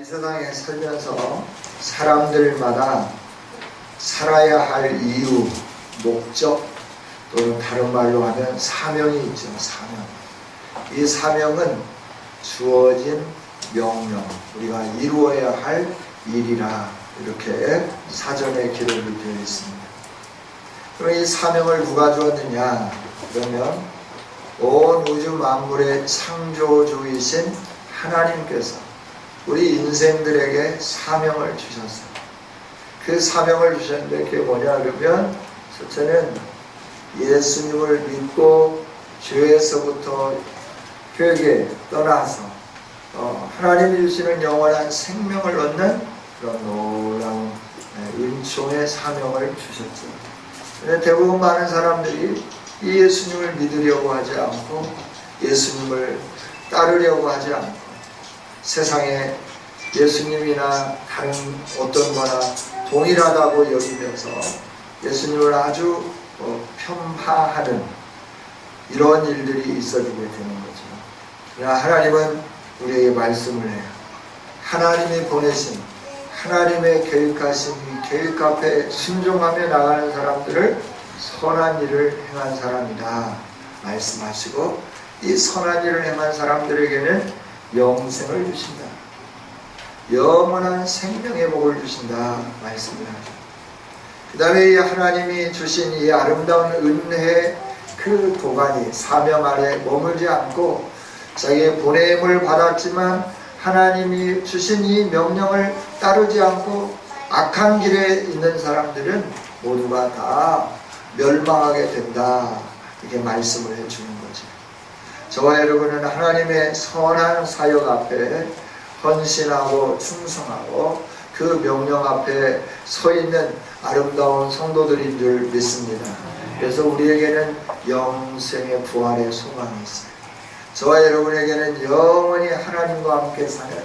세상에 살면서 사람들마다 살아야 할 이유, 목적, 또는 다른 말로 하면 사명이 있죠. 사명. 이 사명은 주어진 명령, 우리가 이루어야 할 일이라 이렇게 사전에 기록이 되어 있습니다. 그럼 이 사명을 누가 주었느냐? 그러면 온 우주 만물의 창조주이신 하나님께서 우리 인생들에게 사명을 주셨어요. 그 사명을 주셨는데 그게 뭐냐 그러면 첫째는 예수님을 믿고 죄에서부터 죄에 떠나서 하나님이 주시는 영원한 생명을 얻는 그런 놀라운 은총의 사명을 주셨죠. 근데 대부분 많은 사람들이 이 예수님을 믿으려고 하지 않고 예수님을 따르려고 하지 않고 세상에 예수님이나 다른 어떤 거나 동일하다고 여기면서 예수님을 아주 편파하는 이런 일들이 있어지게 되는 거죠. 그러나 하나님은 우리에게 말씀을 해요. 하나님이 보내신 하나님의 계획하신 이 계획 앞에 순종하며 나가는 사람들을 선한 일을 행한 사람이다 말씀하시고, 이 선한 일을 행한 사람들에게는 영생을 주신다, 영원한 생명의 복을 주신다 말씀을 하죠. 그 다음에 이 하나님이 주신 이 아름다운 은혜의 그 도가니 사명 아래 머물지 않고 자기의 보냄을 받았지만 하나님이 주신 이 명령을 따르지 않고 악한 길에 있는 사람들은 모두가 다 멸망하게 된다, 이렇게 말씀을 해주는 거죠. 저와 여러분은 하나님의 선한 사역 앞에 헌신하고 충성하고 그 명령 앞에 서 있는 아름다운 성도들인 줄 믿습니다. 그래서 우리에게는 영생의 부활의 소망이 있어요. 저와 여러분에게는 영원히 하나님과 함께 사는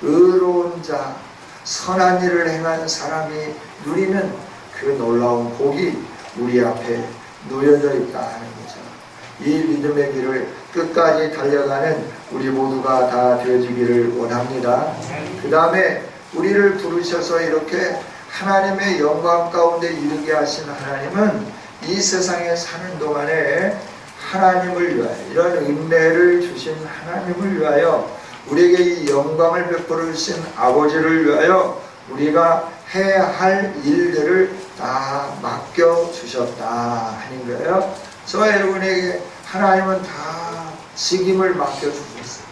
의로운 자, 선한 일을 행한 사람이 누리는 그 놀라운 복이 우리 앞에 놓여져 있다 하는 거죠. 이 믿음의 길을 끝까지 달려가는 우리 모두가 다 되어지기를 원합니다. 그 다음에 우리를 부르셔서 이렇게 하나님의 영광 가운데 이르게 하신 하나님은 이 세상에 사는 동안에 하나님을 위하여, 이런 은혜를 주신 하나님을 위하여, 우리에게 이 영광을 베풀어 주신 아버지를 위하여 우리가 해야 할 일들을 다 맡겨주셨다 하는 거예요. 저와 여러분에게 하나님은 다 직임을 맡겨주셨어요.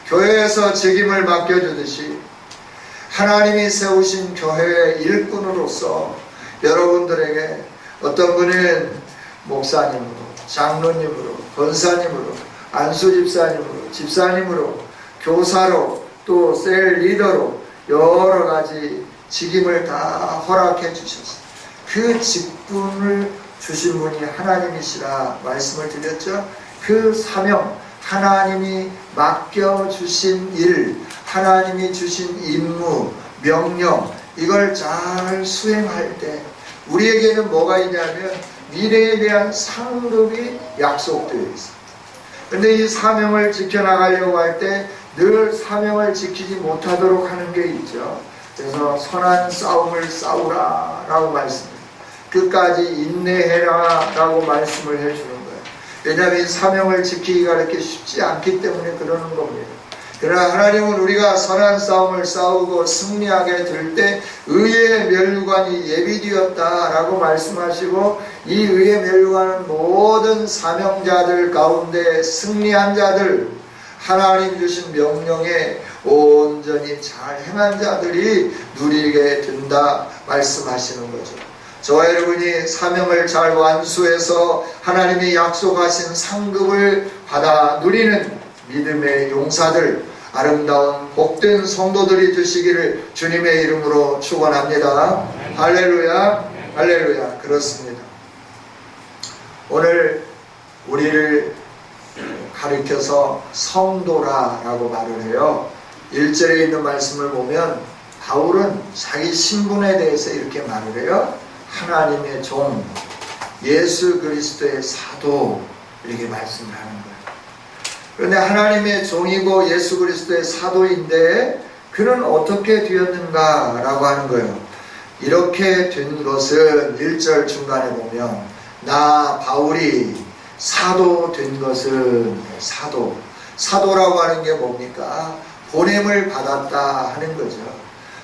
교회에서 직임을 맡겨주듯이 하나님이 세우신 교회의 일꾼으로서 여러분들에게 어떤 분은 목사님으로, 장로님으로, 권사님으로, 안수집사님으로, 집사님으로, 교사로, 또 셀 리더로 여러 가지 직임을 다 허락해 주셨어요. 그 직분을 주신 분이 하나님이시라 말씀을 드렸죠. 그 사명, 하나님이 맡겨주신 일, 하나님이 주신 임무, 명령, 이걸 잘 수행할 때 우리에게는 뭐가 있냐면 미래에 대한 상급이 약속되어 있습니다. 그런데 이 사명을 지켜나가려고 할 때 늘 사명을 지키지 못하도록 하는 게 있죠. 그래서 선한 싸움을 싸우라 라고 말씀해요. 끝까지 인내해라 라고 말씀을 해주는 거예요. 왜냐하면 이 사명을 지키기가 그렇게 쉽지 않기 때문에 그러는 겁니다. 그러나 하나님은 우리가 선한 싸움을 싸우고 승리하게 될 때 의의 면류관이 예비되었다 라고 말씀하시고, 이 의의 면류관은 모든 사명자들 가운데 승리한 자들, 하나님 주신 명령에 온전히 잘 행한 자들이 누리게 된다 말씀하시는 거죠. 저와 여러분이 사명을 잘 완수해서 하나님이 약속하신 상급을 받아 누리는 믿음의 용사들, 아름다운 복된 성도들이 되시기를 주님의 이름으로 축원합니다. 할렐루야, 할렐루야. 그렇습니다. 오늘 우리를 가르쳐서 성도라라고 말을 해요. 1절에 있는 말씀을 보면 바울은 자기 신분에 대해서 이렇게 말을 해요. 하나님의 종, 예수 그리스도의 사도, 이렇게 말씀을 하는 거예요. 그런데 하나님의 종이고 예수 그리스도의 사도인데 그는 어떻게 되었는가 라고 하는 거예요. 이렇게 된 것은 1절 중간에 보면 나 바울이 사도 된 것은 사도라고 하는 게 뭡니까? 보냄을 받았다 하는 거죠.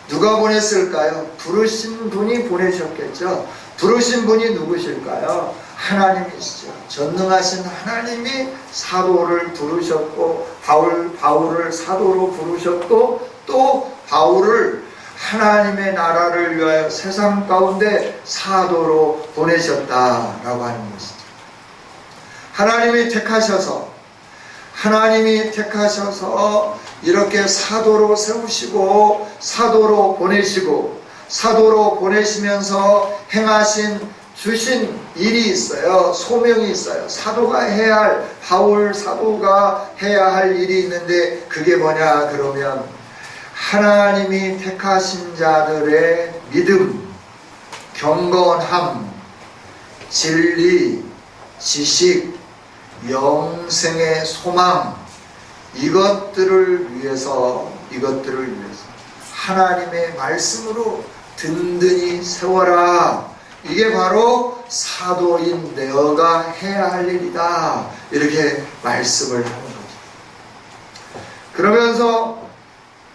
누가 보냈을까요? 부르신 분이 보내셨겠죠. 부르신 분이 누구실까요? 하나님이시죠. 전능하신 하나님이 사도를 부르셨고 바울을 사도로 부르셨고 또 바울을 하나님의 나라를 위하여 세상 가운데 사도로 보내셨다라고 하는 것이죠. 하나님이 택하셔서 이렇게 사도로 세우시고 사도로 보내시면서 주신 일이 있어요. 소명이 있어요. 사도가 해야 할 일이 있는데 그게 뭐냐 그러면 하나님이 택하신 자들의 믿음, 경건함, 진리, 지식, 영생의 소망 이것들을 위해서 하나님의 말씀으로 든든히 세워라. 이게 바로 사도인 내가 해야 할 일이다. 이렇게 말씀을 하는 거죠. 그러면서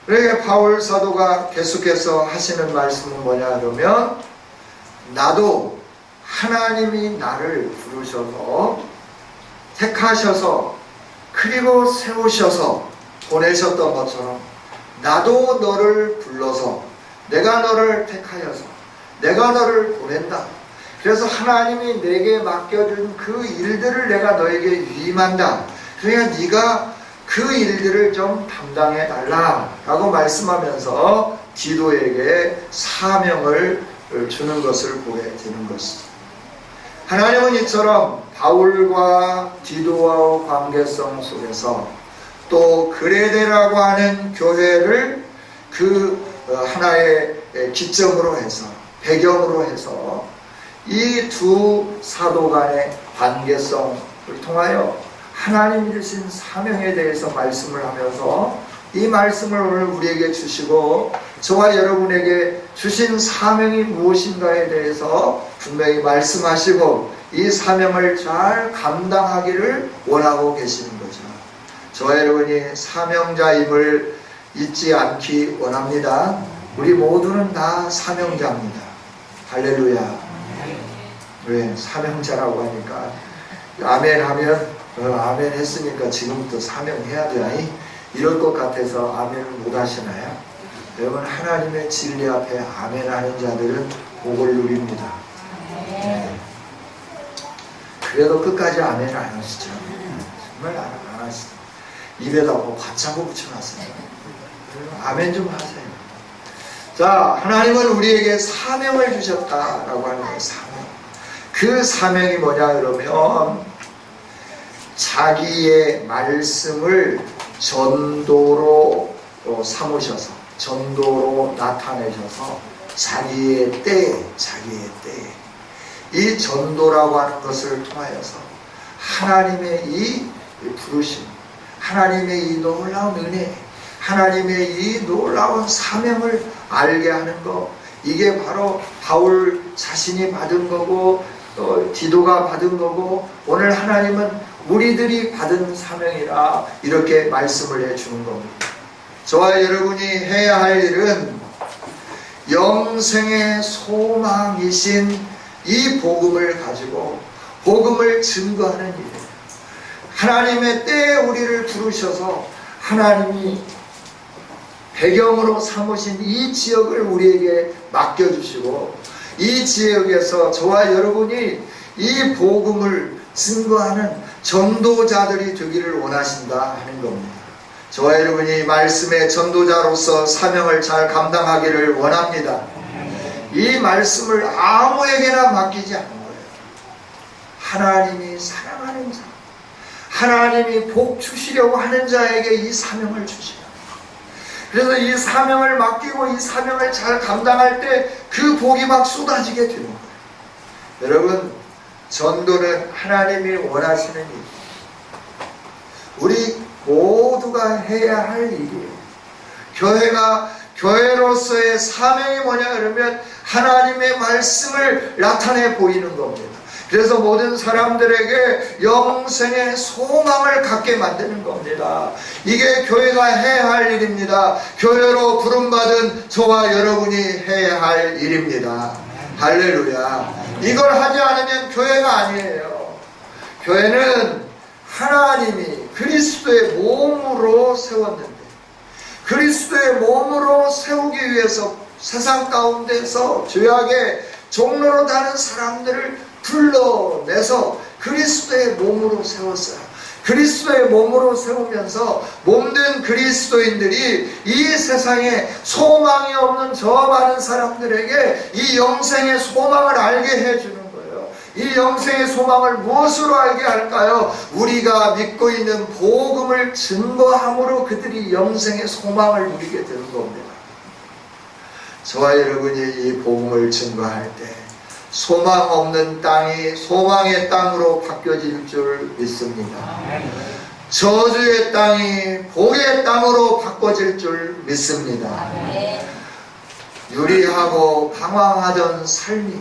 그러게 바울 사도가 계속해서 하시는 말씀은 뭐냐 그러면 나도 하나님이 나를 부르셔서 택하셔서 그리고 세우셔서 보내셨던 것처럼 나도 너를 불러서 내가 너를 택하여서 내가 너를 보낸다. 그래서 하나님이 내게 맡겨준 그 일들을 내가 너에게 위임한다. 그러니까 네가 그 일들을 좀 담당해 달라라고 말씀하면서 디도에게 사명을 주는 것을 보게 되는 것이죠. 하나님은 이처럼 바울과 디도와의 관계성 속에서 또 그레데라고 하는 교회를 그 하나의 기점으로 해서 배경으로 해서 이 두 사도 간의 관계성을 통하여 하나님이 주신 사명에 대해서 말씀을 하면서 이 말씀을 오늘 우리에게 주시고 저와 여러분에게 주신 사명이 무엇인가에 대해서 분명히 말씀하시고 이 사명을 잘 감당하기를 원하고 계시는 거죠. 저와 여러분이 사명자임을 잊지 않기 원합니다. 우리 모두는 다 사명자입니다. 할렐루야. 왜 사명자라고 하니까 아멘 하면 아멘 했으니까 지금부터 사명해야 되나니 이럴 것 같아서 아멘을 못 하시나요? 여러분 하나님의 진리 앞에 아멘 하는 자들은 복을 누립니다. 네. 그래도 끝까지 아멘 안 하시죠? 정말 안 하시죠? 입에다 뭐 과창고 붙여놨어요. 아멘 좀 하세요. 자, 하나님은 우리에게 사명을 주셨다라고 하는 거예요. 사명. 그 사명이 뭐냐 그러면 자기의 말씀을 전도로 삼으셔서 전도로 나타내셔서 자기의 때에 이 전도라고 하는 것을 통하여서 하나님의 이 부르심, 하나님의 이 놀라운 은혜, 하나님의 이 놀라운 사명을 알게 하는 것, 이게 바로 바울 자신이 받은 거고 디도가 받은 거고 오늘 하나님은 우리들이 받은 사명이라 이렇게 말씀을 해주는 겁니다. 저와 여러분이 해야 할 일은 영생의 소망이신 이 복음을 가지고 복음을 증거하는 일이에요. 하나님의 때에 우리를 부르셔서 하나님이 배경으로 삼으신 이 지역을 우리에게 맡겨주시고 이 지역에서 저와 여러분이 이 복음을 증거하는 전도자들이 되기를 원하신다 하는 겁니다. 저와 여러분이 말씀의 전도자로서 사명을 잘 감당하기를 원합니다. 이 말씀을 아무에게나 맡기지 않는 거예요. 하나님이 사랑하는 자, 하나님이 복 주시려고 하는 자에게 이 사명을 주시라. 그래서 이 사명을 맡기고 이 사명을 잘 감당할 때 그 복이 막 쏟아지게 되는 거예요. 여러분, 전도는 하나님이 원하시는 일. 우리 모두가 해야 할 일이에요. 교회로서의 사명이 뭐냐 그러면 하나님의 말씀을 나타내 보이는 겁니다. 그래서 모든 사람들에게 영생의 소망을 갖게 만드는 겁니다. 이게 교회가 해야 할 일입니다. 교회로 부름받은 저와 여러분이 해야 할 일입니다. 할렐루야. 이걸 하지 않으면 교회가 아니에요. 교회는 하나님이 그리스도의 몸으로 세웠는데, 그리스도의 몸으로 세우기 위해서 세상 가운데서 죄악의 종로로 다는 사람들을 불러내서 그리스도의 몸으로 세웠어요. 그리스도의 몸으로 세우면서 몸된 그리스도인들이 이 세상에 소망이 없는 저 많은 사람들에게 이 영생의 소망을 알게 해주는 거예요. 이 영생의 소망을 무엇으로 알게 할까요? 우리가 믿고 있는 복음을 증거함으로 그들이 영생의 소망을 누리게 되는 겁니다. 저와 여러분이 이 복음을 증거할 때 소망 없는 땅이 소망의 땅으로 바뀌어질 줄 믿습니다. 저주의 땅이 복의 땅으로 바꿔질 줄 믿습니다. 유리하고 방황하던 삶이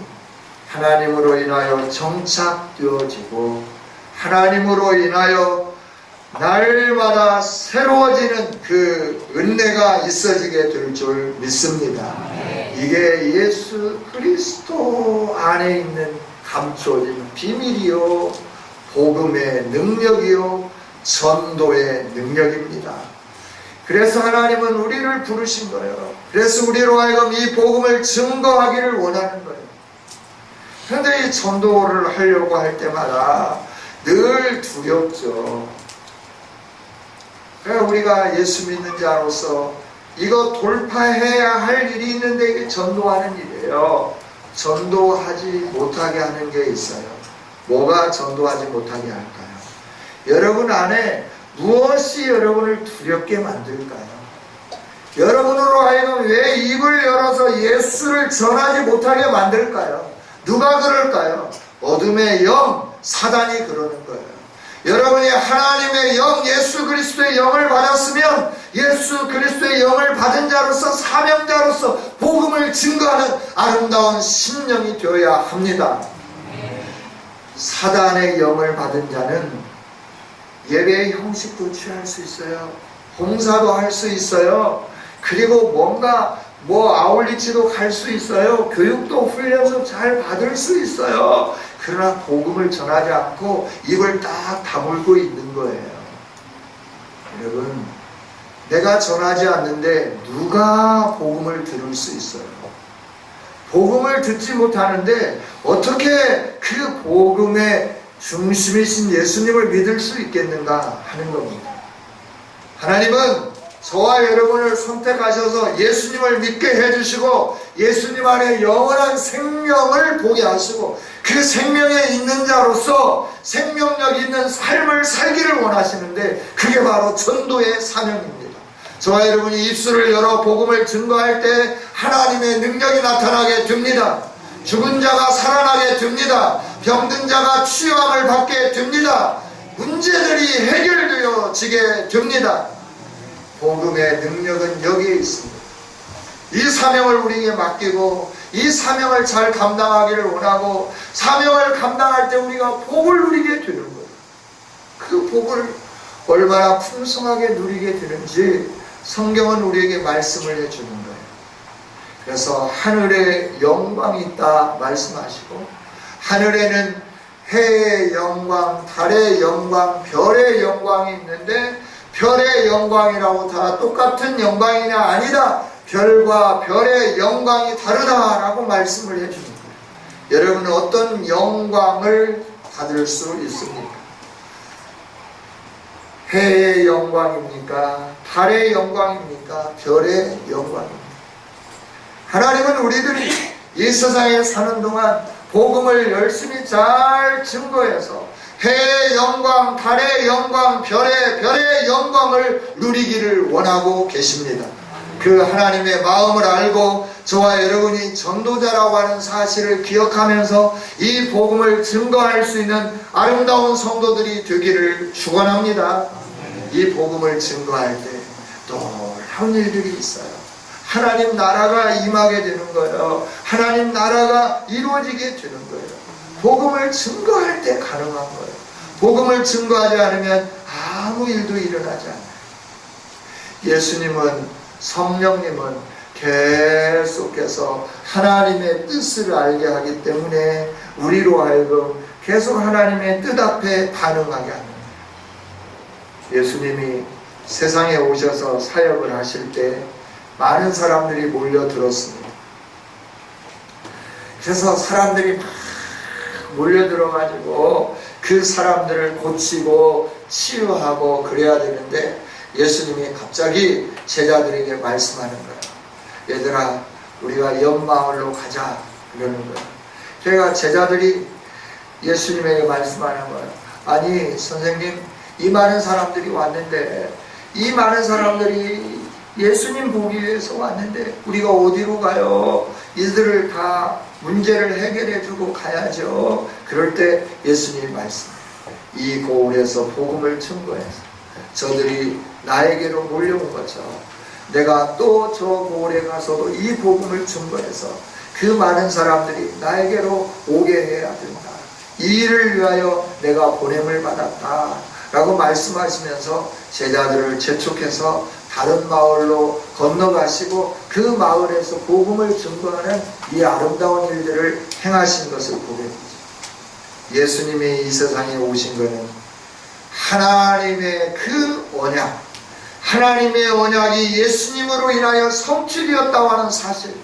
하나님으로 인하여 정착되어지고 하나님으로 인하여 날마다 새로워지는 그 은혜가 있어지게 될 줄 믿습니다. 이게 예수 그리스도 안에 있는 감춰진 비밀이요, 복음의 능력이요, 전도의 능력입니다. 그래서 하나님은 우리를 부르신 거예요. 그래서 우리로 하여금 이 복음을 증거하기를 원하는 거예요. 그런데 이 전도를 하려고 할 때마다 늘 두렵죠. 그러니까 우리가 예수 믿는 자로서 이거 돌파해야 할 일이 있는데 이게 전도하는 일이에요. 전도하지 못하게 하는 게 있어요. 뭐가 전도하지 못하게 할까요? 여러분 안에 무엇이 여러분을 두렵게 만들까요? 여러분으로 하여금 왜 입을 열어서 예수를 전하지 못하게 만들까요? 누가 그럴까요? 어둠의 영, 사단이 그러는 거예요. 여러분이 하나님의 영, 예수 그리스도의 영을 받았으면 예수 그리스도의 영을 받은 자로서 사명자로서 복음을 증거하는 아름다운 심령이 되어야 합니다. 사단의 영을 받은 자는 예배의 형식도 취할 수 있어요. 봉사도 할 수 있어요. 그리고 뭔가 아울리치도 갈 수 있어요. 교육도 훈련도 잘 받을 수 있어요. 그러나 복음을 전하지 않고 입을 딱 다물고 있는 거예요. 여러분, 내가 전하지 않는데 누가 복음을 들을 수 있어요? 복음을 듣지 못하는데 어떻게 그 복음의 중심이신 예수님을 믿을 수 있겠는가 하는 겁니다. 하나님은 저와 여러분을 선택하셔서 예수님을 믿게 해주시고 예수님 안에 영원한 생명을 보게 하시고 그 생명에 있는 자로서 생명력 있는 삶을 살기를 원하시는데 그게 바로 전도의 사명입니다. 저와 여러분이 입술을 열어 복음을 증거할 때 하나님의 능력이 나타나게 됩니다. 죽은 자가 살아나게 됩니다. 병든 자가 치유함을 받게 됩니다. 문제들이 해결되어지게 됩니다. 복음의 능력은 여기에 있습니다. 이 사명을 우리에게 맡기고 이 사명을 잘 감당하기를 원하고 사명을 감당할 때 우리가 복을 누리게 되는 거예요. 그 복을 얼마나 풍성하게 누리게 되는지 성경은 우리에게 말씀을 해주는 거예요. 그래서 하늘에 영광이 있다 말씀하시고 하늘에는 해의 영광, 달의 영광, 별의 영광이 있는데 별의 영광이라고 다 똑같은 영광이냐? 아니다. 별과 별의 영광이 다르다라고 말씀을 해주는 거예요. 여러분은 어떤 영광을 받을 수 있습니까? 해의 영광입니까? 달의 영광입니까? 별의 영광입니까? 하나님은 우리들이 이 세상에 사는 동안 복음을 열심히 잘 증거해서 해의 영광, 달의 영광, 별의 영광을 누리기를 원하고 계십니다. 그 하나님의 마음을 알고 저와 여러분이 전도자라고 하는 사실을 기억하면서 이 복음을 증거할 수 있는 아름다운 성도들이 되기를 축원합니다. 이 복음을 증거할 때 놀라운 일들이 있어요. 하나님 나라가 임하게 되는 거예요. 하나님 나라가 이루어지게 되는 거예요. 복음을 증거할 때 가능한 거예요. 복음을 증거하지 않으면 아무 일도 일어나지 않아요. 예수님은, 성령님은 계속해서 하나님의 뜻을 알게 하기 때문에 우리로 하여금 계속 하나님의 뜻 앞에 반응하게 하는 거예요. 예수님이 세상에 오셔서 사역을 하실 때 많은 사람들이 몰려들었습니다. 그래서 사람들이 막 몰려들어가지고 그 사람들을 고치고 치유하고 그래야 되는데 예수님이 갑자기 제자들에게 말씀하는 거예요. 얘들아, 우리가 옆마을로 가자 그러는 거예요. 그러니까 제자들이 예수님에게 말씀하는 거예요. 아니 선생님, 이 많은 사람들이 왔는데, 이 많은 사람들이 예수님 보기 위해서 왔는데 우리가 어디로 가요? 이들을 다 문제를 해결해 주고 가야죠. 그럴 때 예수님이 말씀해요. 이 고을에서 복음을 증거해서 저들이 나에게로 몰려온 거죠. 내가 또 저 고을에 가서도 이 복음을 증거해서 그 많은 사람들이 나에게로 오게 해야 된다. 이 일을 위하여 내가 보냄을 받았다 라고 말씀하시면서 제자들을 재촉해서 다른 마을로 건너가시고 그 마을에서 복음을 증거하는 이 아름다운 일들을 행하신 것을 보게 되죠. 예수님이 이 세상에 오신 것은 하나님의 그 언약, 하나님의 언약이 예수님으로 인하여 성취되었다고 하는 사실,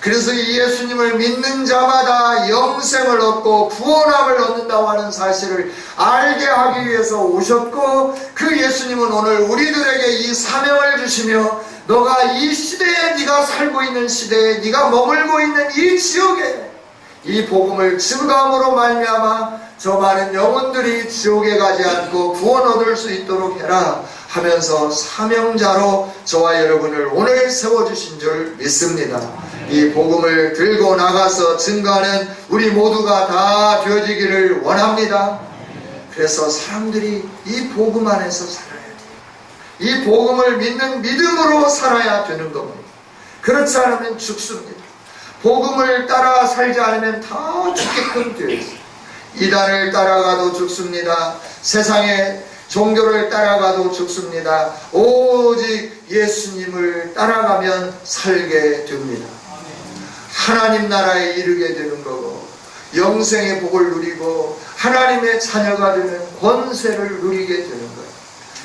그래서 이 예수님을 믿는 자마다 영생을 얻고 구원함을 얻는다고 하는 사실을 알게 하기 위해서 오셨고, 그 예수님은 오늘 우리들에게 이 사명을 주시며 너가 이 시대에, 네가 살고 있는 시대에, 네가 머물고 있는 이 지역에 이 복음을 증거함으로 말미암아 저 많은 영혼들이 지옥에 가지 않고 구원 얻을 수 있도록 해라 하면서 사명자로 저와 여러분을 오늘 세워주신 줄 믿습니다. 이 복음을 들고 나가서 증거하는 우리 모두가 다 되어지기를 원합니다. 그래서 사람들이 이 복음 안에서 살아야 돼요. 이 복음을 믿는 믿음으로 살아야 되는 겁니다. 그렇지 않으면 죽습니다. 복음을 따라 살지 않으면 다 죽게끔 되어 있어요. 이단을 따라가도 죽습니다. 세상의 종교를 따라가도 죽습니다. 오직 예수님을 따라가면 살게 됩니다. 하나님 나라에 이르게 되는 거고, 영생의 복을 누리고 하나님의 자녀가 되는 권세를 누리게 되는 거예요.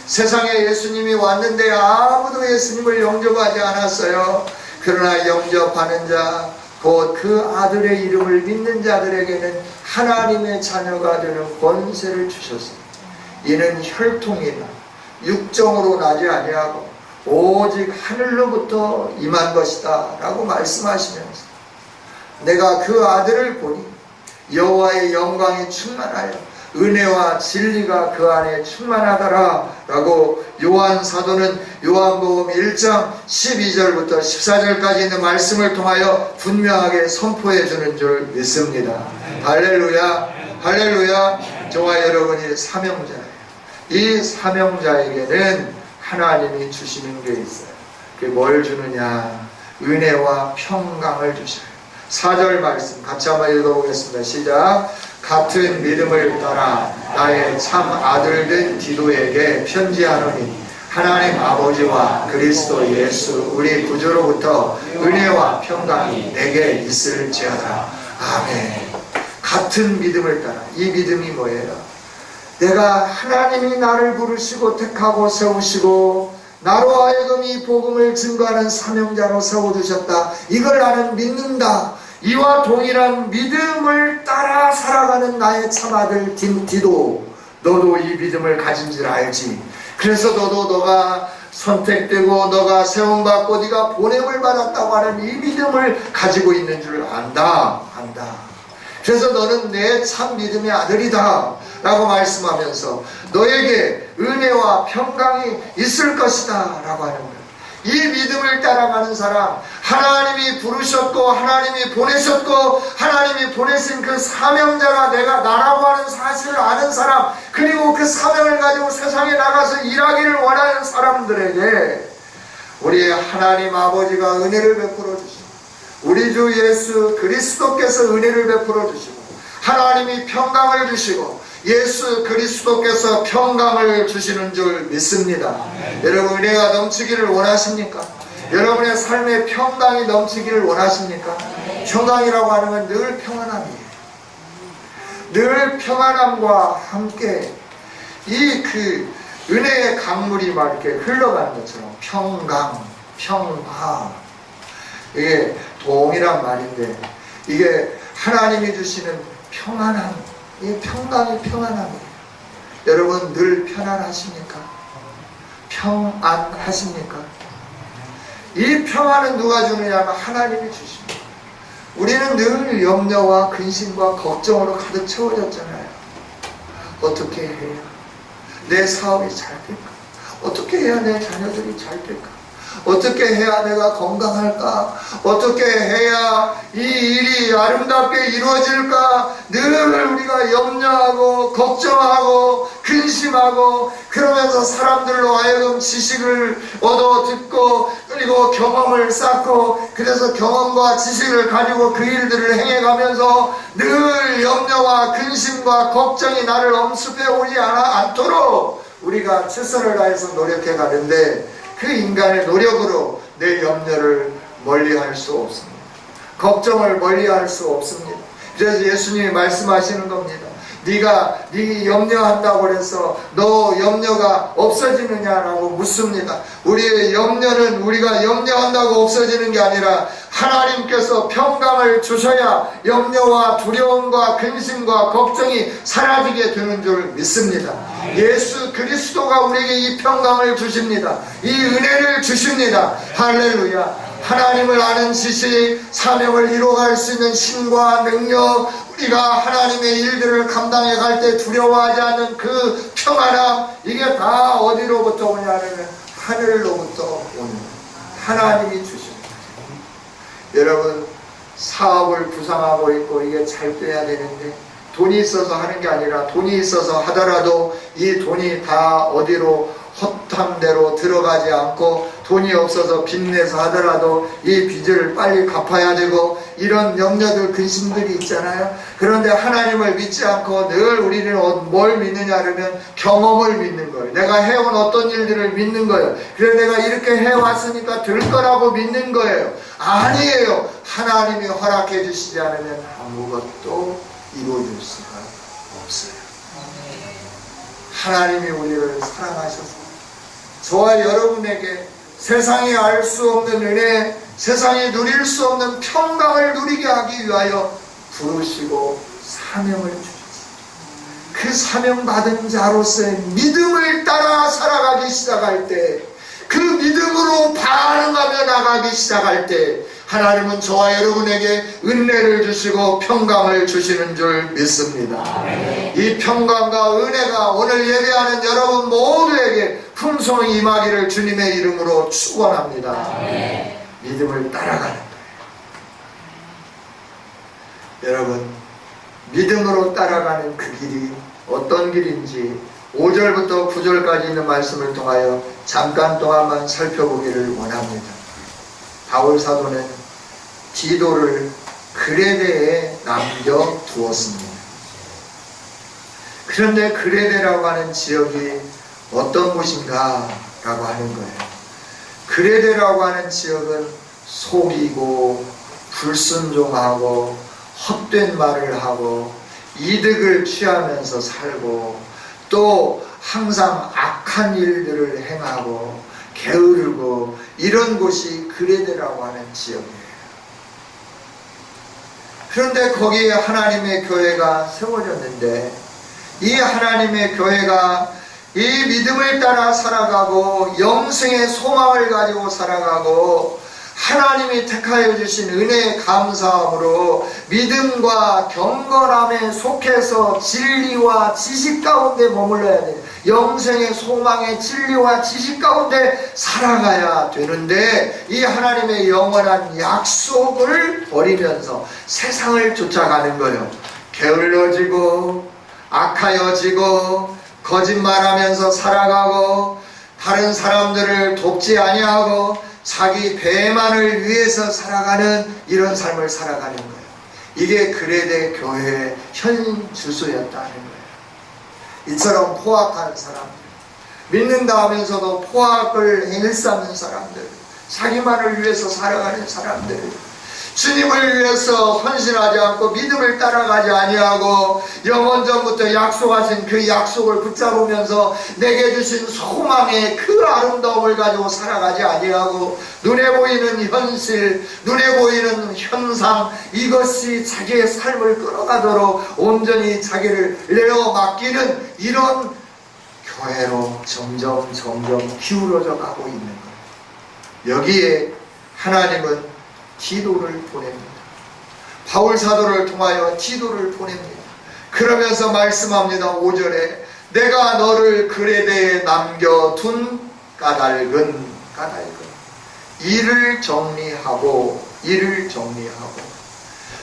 세상에 예수님이 왔는데 아무도 예수님을 영접하지 않았어요. 그러나 영접하는 자, 곧 그 아들의 이름을 믿는 자들에게는 하나님의 자녀가 되는 권세를 주셨습니다. 이는 혈통이나 육정으로 나지 아니하고 오직 하늘로부터 임한 것이다 라고 말씀하시면서, 내가 그 아들을 보니 여호와의 영광이 충만하여 은혜와 진리가 그 안에 충만하더라 라고 요한 사도는 요한복음 1장 12절부터 14절까지 있는 말씀을 통하여 분명하게 선포해 주는 줄 믿습니다. 할렐루야, 할렐루야. 저와 여러분이 사명자예요. 이 사명자에게는 하나님이 주시는 게 있어요. 그게 뭘 주느냐? 은혜와 평강을 주셔요. 4절 말씀 같이 한번 읽어보겠습니다. 시작. 같은 믿음을 따라 나의 참 아들된 디도에게 편지하노니 하나님 아버지와 그리스도 예수 우리 구주로부터 은혜와 평강이 내게 있을지어다. 아멘. 같은 믿음을 따라. 이 믿음이 뭐예요? 내가 하나님이 나를 부르시고 택하고 세우시고 나로 하여금 이 복음을 증거하는 사명자로 세워두셨다. 이걸 나는 믿는다. 이와 동일한 믿음을 따라 살아가는 나의 참아들 디도, 너도 이 믿음을 가진 줄 알지. 그래서 너가 선택되고 너가 세움받고 네가 보냄을 받았다고 하는 이 믿음을 가지고 있는 줄 안다. 그래서 너는 내 참 믿음의 아들이다 라고 말씀하면서 너에게 은혜와 평강이 있을 것이다 라고 하는 거예요. 이 믿음을 따라가는 사람, 하나님의 하나님이 부르셨고 하나님이 보내셨고 하나님이 보내신 그 사명자가 내가 나라고 하는 사실을 아는 사람, 그리고 그 사명을 가지고 세상에 나가서 일하기를 원하는 사람들에게 우리의 하나님 아버지가 은혜를 베풀어 주시고 우리 주 예수 그리스도께서 은혜를 베풀어 주시고 하나님이 평강을 주시고 예수 그리스도께서 평강을 주시는 줄 믿습니다. 여러분, 은혜가 넘치기를 원하십니까? 여러분의 삶에 평강이 넘치기를 원하십니까? 평강이라고 하는 건 늘 평안함이에요. 늘 평안함과 함께 이 그 은혜의 강물이 막 이렇게 흘러가는 것처럼 평강, 평화, 이게 동일한 말인데 이게 하나님이 주시는 평안함, 이 평강이 평안함이에요. 여러분 늘 편안하십니까? 평안하십니까? 이 평안은 누가 주느냐 하면 하나님이 주십니다. 우리는 늘 염려와 근심과 걱정으로 가득 채워졌잖아요. 어떻게 해야 내 사업이 잘 될까? 어떻게 해야 내 자녀들이 잘 될까? 어떻게 해야 내가 건강할까? 어떻게 해야 이 일이 아름답게 이루어질까? 늘 우리가 염려하고 걱정하고 근심하고 그러면서 사람들로 하여금 지식을 얻어 듣고 그리고 경험을 쌓고 그래서 경험과 지식을 가지고 그 일들을 행해가면서 늘 염려와 근심과 걱정이 나를 엄습해 오지 않도록 우리가 최선을 다해서 노력해 가는데 그 인간의 노력으로 내 염려를 멀리할 수 없습니다. 걱정을 멀리할 수 없습니다. 그래서 예수님이 말씀하시는 겁니다. 네가 염려한다고 그래서 너 염려가 없어지느냐라고 묻습니다. 우리의 염려는 우리가 염려한다고 없어지는 게 아니라 하나님께서 평강을 주셔야 염려와 두려움과 근심과 걱정이 사라지게 되는 줄 믿습니다. 예수 그리스도가 우리에게 이 평강을 주십니다. 이 은혜를 주십니다. 할렐루야. 하나님을 아는 지식, 사명을 이루어갈 수 있는 힘과 능력, 우리가 하나님의 일들을 감당해 갈 때 두려워하지 않는 그 평안함, 이게 다 어디로부터 오냐면 하늘로부터 오는 하나님이 주십니다. 여러분, 사업을 구상하고 있고 이게 잘 돼야 되는데 돈이 있어서 하는 게 아니라 돈이 있어서 하더라도 이 돈이 다 어디로 헛한 대로 들어가지 않고 돈이 없어서 빚내서 하더라도 이 빚을 빨리 갚아야 되고 이런 염려들 근심들이 있잖아요. 그런데 하나님을 믿지 않고 늘 우리는 뭘 믿느냐 그러면 경험을 믿는 거예요. 내가 해온 어떤 일들을 믿는 거예요. 그래서 내가 이렇게 해왔으니까 될 거라고 믿는 거예요. 아니에요. 하나님이 허락해 주시지 않으면 아무것도 이루어질 수가 없어요. 하나님이 우리를 사랑하셔서 저와 여러분에게 세상이 알 수 없는 은혜, 세상이 누릴 수 없는 평강을 누리게 하기 위하여 부르시고 사명을 주셨습니다. 그 사명받은 자로서의 믿음을 따라 살아가기 시작할 때, 그 믿음으로 반응하며 나가기 시작할 때 하나님은 저와 여러분에게 은혜를 주시고 평강을 주시는 줄 믿습니다. 이 평강과 은혜가 오늘 예배하는 여러분 모두에게 풍성히 임하기를 주님의 이름으로 축원합니다. 믿음을 따라가는 거예요. 여러분, 믿음으로 따라가는 그 길이 어떤 길인지 5절부터 9절까지 있는 말씀을 통하여 잠깐 동안만 살펴보기를 원합니다. 바울 사도는 디도를 그레데에 남겨두었습니다. 그런데 그레데라고 하는 지역이 어떤 곳인가 라고 하는 거예요. 그레데라고 하는 지역은 속이고 불순종하고 헛된 말을 하고 이득을 취하면서 살고 또 항상 악한 일들을 행하고 게으르고 이런 곳이 그레데라고 하는 지역이에요. 그런데 거기에 하나님의 교회가 세워졌는데 이 하나님의 교회가 이 믿음을 따라 살아가고 영생의 소망을 가지고 살아가고 하나님이 택하여 주신 은혜에 감사함으로 믿음과 경건함에 속해서 진리와 지식 가운데 머물러야 돼요. 영생의 소망의 진리와 지식 가운데 살아가야 되는데, 이 하나님의 영원한 약속을 버리면서 세상을 쫓아가는 거예요. 게을러지고 악하여지고 거짓말하면서 살아가고 다른 사람들을 돕지 아니하고 자기 배만을 위해서 살아가는 이런 삶을 살아가는 거예요. 이게 그레데 교회의 현 주소였다는 거예요. 이처럼 포악한 사람들, 믿는다 하면서도 포악을 일삼는 사람들, 자기만을 위해서 살아가는 사람들, 주님을 위해서 헌신하지 않고 믿음을 따라가지 아니하고 영원전부터 약속하신 그 약속을 붙잡으면서 내게 주신 소망의 그 아름다움을 가지고 살아가지 아니하고 눈에 보이는 현실, 눈에 보이는 현상, 이것이 자기의 삶을 끌어가도록 온전히 자기를 내어 맡기는 이런 교회로 점점 기울어져 가고 있는 거예요. 여기에 하나님은 디도를 보냅니다. 바울 사도를 통하여 디도를 보냅니다. 그러면서 말씀합니다. 5절에 내가 너를 그레데에 남겨둔 까닭은 일을 정리하고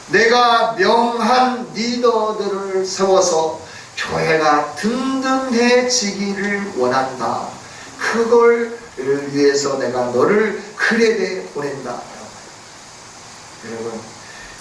내가 명한 리더들을 세워서 교회가 든든해지기를 원한다. 그걸 위해서 내가 너를 그레데에 보낸다. 여러분,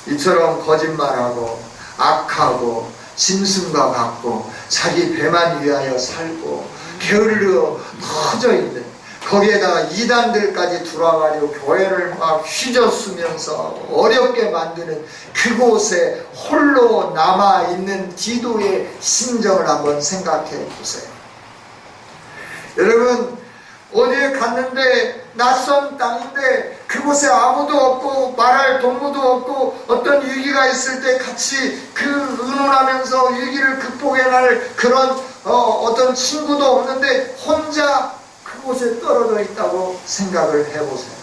이처럼 거짓말하고 악하고 짐승과 같고 자기 배만 위하여 살고 게을러 퍼져 있는, 거기에다가 이단들까지 들어와가지고 교회를 막 휘저으면서 어렵게 만드는 그곳에 홀로 남아있는 디도의 심정을 한번 생각해 보세요. 여러분, 어디에 갔는데 낯선 땅인데 그곳에 아무도 없고 말할 동무도 없고 어떤 위기가 있을 때 같이 그 의논하면서 위기를 극복해낼 그런 어떤 친구도 없는데 혼자 그곳에 떨어져 있다고 생각을 해보세요.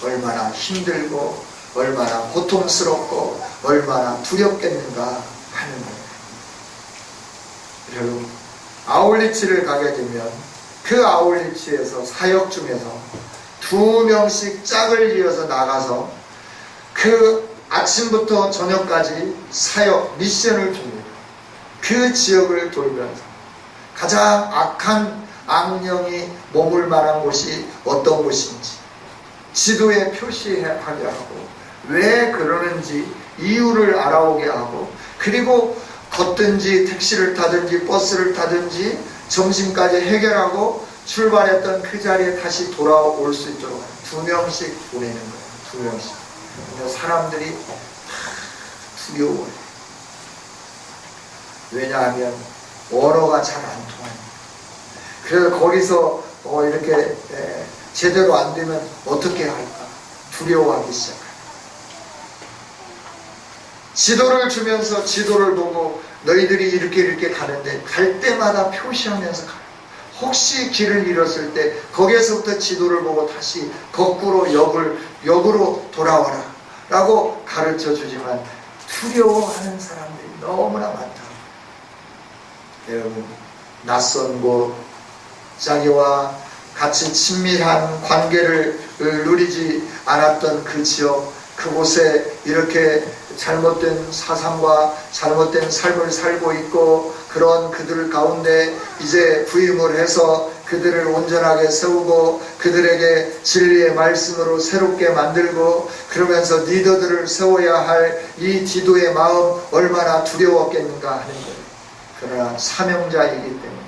얼마나 힘들고 얼마나 고통스럽고 얼마나 두렵겠는가 하는 거예요. 여러분, 아울리치를 가게 되면 그 아울리치에서 사역 중에서 2명씩 짝을 이어서 나가서 그 아침부터 저녁까지 사역 미션을 줍니다. 그 지역을 돌면서 가장 악한 악령이 머물 만한 곳이 어떤 곳인지 지도에 표시하게 하고 왜 그러는지 이유를 알아오게 하고, 그리고 걷든지 택시를 타든지 버스를 타든지 점심까지 해결하고 출발했던 그 자리에 다시 돌아올 수 있도록 2명씩 보내는 거예요. 2명씩. 근데 사람들이 다 두려워요. 왜냐하면 언어가 잘 안 통합니다. 그래서 거기서 이렇게 제대로 안 되면 어떻게 할까 두려워하기 시작해요. 지도를 주면서 지도를 보고 너희들이 이렇게 가는데 갈 때마다 표시하면서 가요. 혹시 길을 잃었을 때 거기에서부터 지도를 보고 다시 거꾸로 역으로 돌아와라 라고 가르쳐 주지만 두려워하는 사람들이 너무나 많다. 여러분, 낯선 곳, 자기와 같이 친밀한 관계를 누리지 않았던 그 지역, 그곳에 이렇게 잘못된 사상과 잘못된 삶을 살고 있고, 그런 그들 가운데 이제 부임을 해서 그들을 온전하게 세우고 그들에게 진리의 말씀으로 새롭게 만들고, 그러면서 리더들을 세워야 할 이 디도의 마음 얼마나 두려웠겠는가 하는 거예요. 그러나 사명자이기 때문에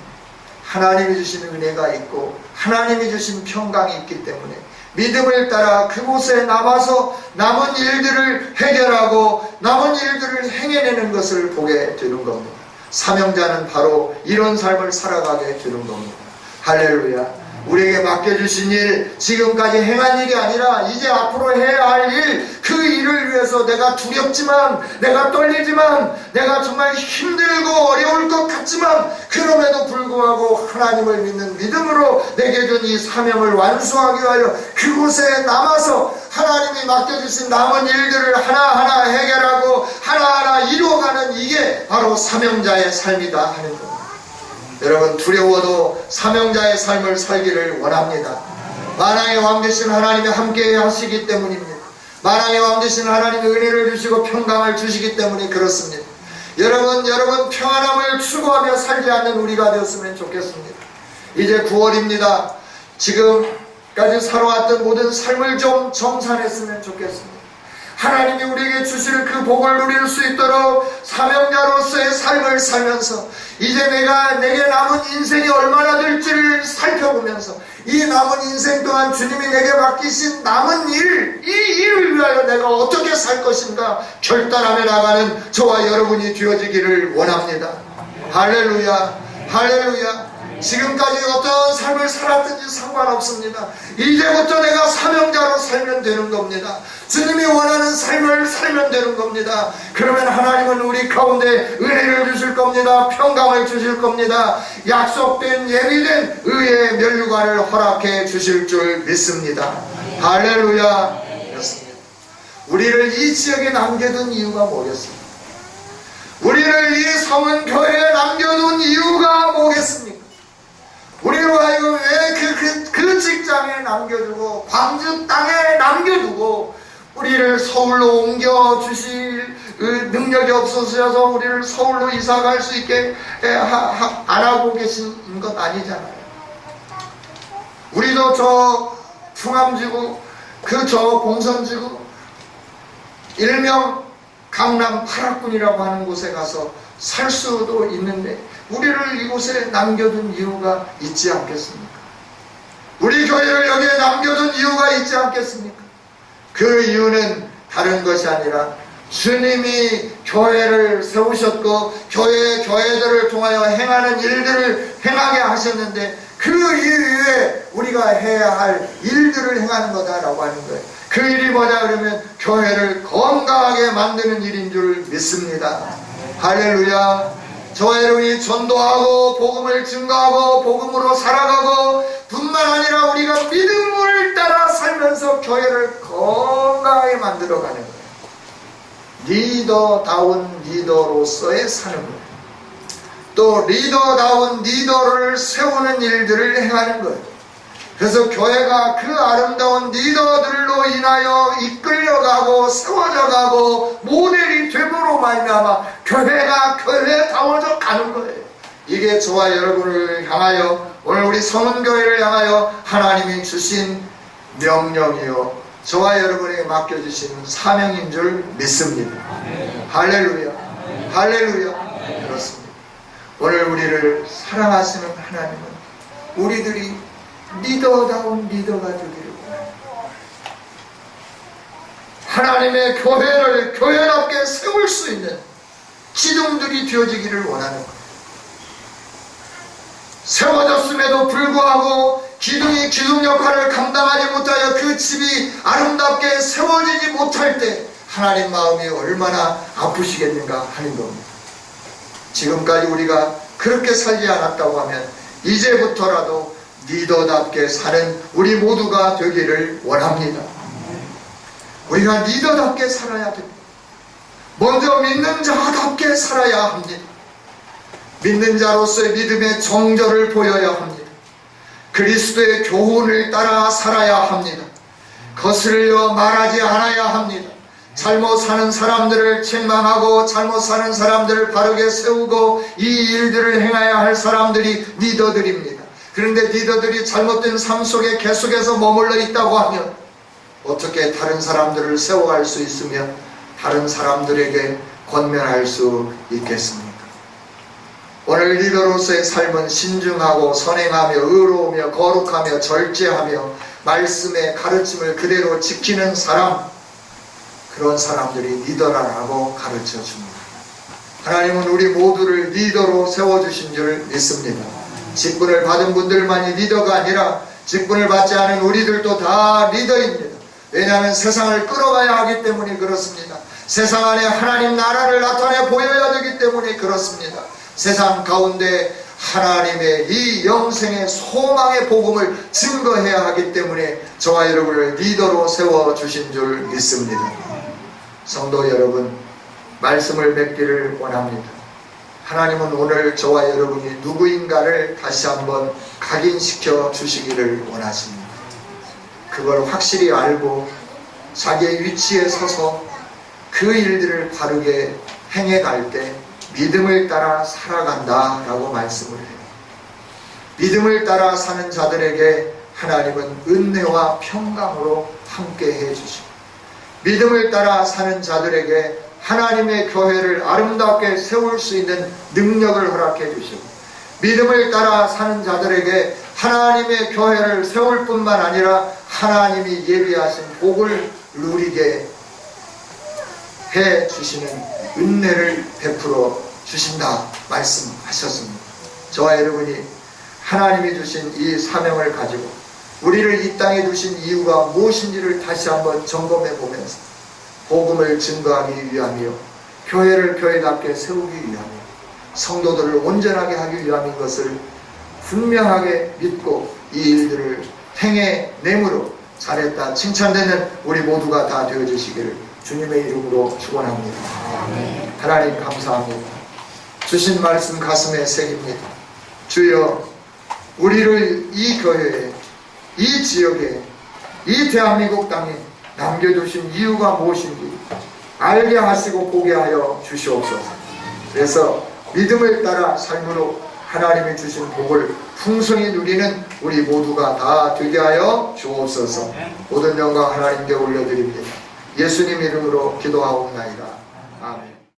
하나님이 주신 은혜가 있고 하나님이 주신 평강이 있기 때문에 믿음을 따라 그곳에 남아서 남은 일들을 해결하고 남은 일들을 행해내는 것을 보게 되는 겁니다. 사명자는 바로 이런 삶을 살아가게 되는 겁니다. 할렐루야. 우리에게 맡겨주신 일, 지금까지 행한 일이 아니라 이제 앞으로 해야 할 일, 그 일을 위해서 내가 두렵지만, 내가 떨리지만, 내가 정말 힘들고 어려울 것 같지만, 그럼에도 불구하고 하나님을 믿는 믿음으로 내게 준 이 사명을 완수하기 위하여 그곳에 남아서 하나님이 맡겨주신 남은 일들을 하나하나 해결하고 하나하나 이루어가는, 이게 바로 사명자의 삶이다 하는 겁니다. 여러분, 두려워도 사명자의 삶을 살기를 원합니다. 만왕의 왕 되신 하나님이 함께 하시기 때문입니다. 만왕의 왕 되신 하나님이 은혜를 주시고 평강을 주시기 때문에 그렇습니다. 여러분 평안함을 추구하며 살지 않는 우리가 되었으면 좋겠습니다. 이제 9월입니다. 지금까지 살아왔던 모든 삶을 좀 정산했으면 좋겠습니다. 하나님이 우리에게 주실 그 복을 누릴 수 있도록 사명자로서의 삶을 살면서 이제 내게 남은 인생이 얼마나 될지를 살펴보면서 이 남은 인생 동안 주님이 내게 맡기신 남은 일, 이 일을 위하여 내가 어떻게 살 것인가 결단하며 나가는 저와 여러분이 되어지기를 원합니다. 할렐루야, 할렐루야. 지금까지 어떤 삶을 살았든지 상관없습니다. 이제부터 내가 사명자로 살면 되는 겁니다. 주님이 원하는 삶을 살면 되는 겁니다. 그러면 하나님은 우리 가운데 은혜를 주실 겁니다. 평강을 주실 겁니다. 약속된 예비된 의의 면류관을 허락해 주실 줄 믿습니다. 할렐루야. 그렇습니다. 우리를 이 지역에 남겨둔 이유가 뭐겠습니까? 우리를 이 성은 교회에 남겨둔 이유가 뭐겠습니까? 우리로 하여금 왜 그 직장에 남겨두고 광주 땅에 남겨두고 우리를 서울로 옮겨주실 능력이 없어서 우리를 서울로 이사갈 수 있게 안 하고 계신 것 아니잖아요. 우리도 저 충암지구, 저 봉선지구, 일명 강남 8학군이라고 하는 곳에 가서 살 수도 있는데 우리를 이곳에 남겨둔 이유가 있지 않겠습니까? 우리 교회를 여기에 남겨둔 이유가 있지 않겠습니까? 그 이유는 다른 것이 아니라 주님이 교회를 세우셨고 교회들을 통하여 행하는 일들을 행하게 하셨는데 그 이후에 우리가 해야 할 일들을 행하는 거다라고 하는 거예요. 그 일이 뭐냐 그러면 교회를 건강하게 만드는 일인 줄 믿습니다. 할렐루야. 저와 여러분이 전도하고 복음을 증거하고 복음으로 살아가고 뿐만 아니라 우리가 믿음을 따라 살면서 교회를 건강하게 만들어가는 거예요. 리더다운 리더로서의 사는 거예요. 또 리더다운 리더를 세우는 일들을 행하는 거예요. 그래서 교회가 그 아름다운 리더들로 인하여 이끌려가고 세워져가고 모델이 됨으로 말미암아 교회가 교회다워져 가는 거예요. 이게 저와 여러분을 향하여 오늘 우리 성은교회를 향하여 하나님이 주신 명령이요 저와 여러분에게 맡겨주신 사명인 줄 믿습니다. 할렐루야, 할렐루야. 그렇습니다. 오늘 우리를 사랑하시는 하나님은 우리들이 리더다운 리더가 되기를 원합니다. 하나님의 교회를 교회답게 세울 수 있는 기둥들이 되어지기를 원하는 거예요. 세워졌음에도 불구하고 기둥이 기둥 역할을 감당하지 못하여 그 집이 아름답게 세워지지 못할 때 하나님 마음이 얼마나 아프시겠는가 하는 겁니다. 지금까지 우리가 그렇게 살지 않았다고 하면 이제부터라도 리더답게 사는 우리 모두가 되기를 원합니다. 우리가 리더답게 살아야 됩니다. 먼저 믿는 자답게 살아야 합니다. 믿는 자로서의 믿음의 정절을 보여야 합니다. 그리스도의 교훈을 따라 살아야 합니다. 거슬려 말하지 않아야 합니다. 잘못 사는 사람들을 책망하고 잘못 사는 사람들을 바르게 세우고 이 일들을 행해야 할 사람들이 리더들입니다. 그런데 리더들이 잘못된 삶 속에 계속해서 머물러 있다고 하면 어떻게 다른 사람들을 세워갈 수 있으며 다른 사람들에게 권면할 수 있겠습니까? 오늘 리더로서의 삶은 신중하고 선행하며 의로우며 거룩하며 절제하며 말씀의 가르침을 그대로 지키는 사람, 그런 사람들이 리더라고 가르쳐 줍니다. 하나님은 우리 모두를 리더로 세워주신 줄 믿습니다. 직분을 받은 분들만이 리더가 아니라 직분을 받지 않은 우리들도 다 리더입니다. 왜냐하면 세상을 끌어가야 하기 때문에 그렇습니다. 세상 안에 하나님 나라를 나타내 보여야 되기 때문에 그렇습니다. 세상 가운데 하나님의 이 영생의 소망의 복음을 증거해야 하기 때문에 저와 여러분을 리더로 세워주신 줄 믿습니다. 성도 여러분, 말씀을 맺기를 원합니다. 하나님은 오늘 저와 여러분이 누구인가를 다시 한번 각인시켜 주시기를 원하십니다. 그걸 확실히 알고 자기의 위치에 서서 그 일들을 바르게 행해갈 때 믿음을 따라 살아간다 라고 말씀을 해요. 믿음을 따라 사는 자들에게 하나님은 은혜와 평강으로 함께 해주시고, 믿음을 따라 사는 자들에게 하나님의 교회를 아름답게 세울 수 있는 능력을 허락해 주시고, 믿음을 따라 사는 자들에게 하나님의 교회를 세울 뿐만 아니라 하나님이 예비하신 복을 누리게 해 주시는 은혜를 베풀어 주신다 말씀하셨습니다. 저와 여러분이 하나님이 주신 이 사명을 가지고 우리를 이 땅에 두신 이유가 무엇인지를 다시 한번 점검해 보면서 복음을 증거하기 위함이요, 교회를 교회답게 세우기 위함이요, 성도들을 온전하게 하기 위함인 것을 분명하게 믿고 이 일들을 행해내므로 잘했다 칭찬되는 우리 모두가 다 되어주시기를 주님의 이름으로 축원합니다. 하나님 감사합니다. 주신 말씀 가슴에 새깁니다. 주여, 우리를 이 교회에, 이 지역에, 이 대한민국 땅에 남겨두신 이유가 무엇인지 알게 하시고 보게 하여 주시옵소서. 그래서 믿음을 따라 삶으로 하나님이 주신 복을 풍성히 누리는 우리 모두가 다 되게 하여 주옵소서. 모든 영광 하나님께 올려드립니다. 예수님 이름으로 기도하옵나이다. 아멘.